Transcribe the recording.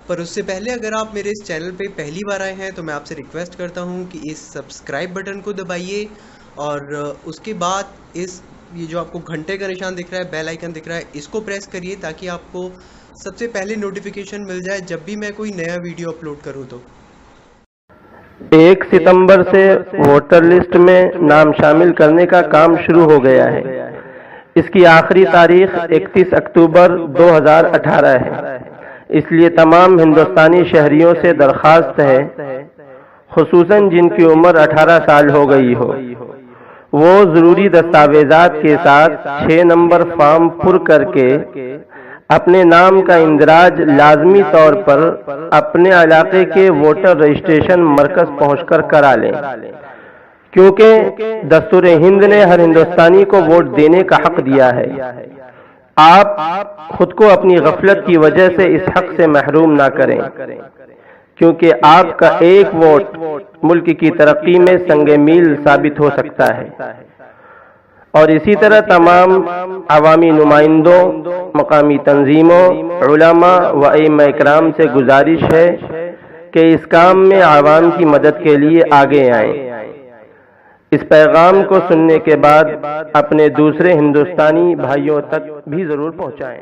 پر اس سے پہلے اگر آپ میرے اس چینل پہ پہلی بار آئے ہیں تو میں آپ سے ریکویسٹ کرتا ہوں کہ اس سبسکرائب بٹن کو دبائیے، اور اس کے بعد یہ جو آپ کو گھنٹے کا نشان دکھ رہا ہے، بیل آئیکن دکھ رہا ہے، اس کو پریس کریے تاکہ آپ کو سب سے پہلے نوٹیفیکیشن مل جائے جب بھی میں کوئی نیا ویڈیو اپلوڈ کروں تو۔ 1 ستمبر سے ووٹر لسٹ میں نام شامل کرنے کا کام شروع ہو گیا ہے۔ اس کی آخری تاریخ 31 اکتوبر 2018 ہے۔ اس لیے تمام ہندوستانی شہریوں سے درخواست ہے، خصوصاً جن کی عمر 18 سال ہو گئی ہو، وہ ضروری دستاویزات کے ساتھ 6 نمبر فارم پر کر کے اپنے نام کا اندراج لازمی طور پر اپنے علاقے کے ووٹر رجسٹریشن مرکز پہنچ کر کرا لیں، کیونکہ دستور ہند نے ہر ہندوستانی کو ووٹ دینے کا حق دیا ہے۔ آپ خود کو اپنی غفلت کی وجہ سے اس حق سے محروم نہ کریں، کیونکہ آپ کا ایک ووٹ ملک کی ترقی میں سنگ میل ثابت ہو سکتا ہے۔ اور اسی طرح تمام عوامی نمائندوں، مقامی تنظیموں، علماء و ائمہ کرام سے گزارش ہے کہ اس کام میں عوام کی مدد کے لیے آگے آئیں۔ اس پیغام کو سننے کے بعد اپنے دوسرے ہندوستانی بھائیوں تک بھی ضرور پہنچائیں۔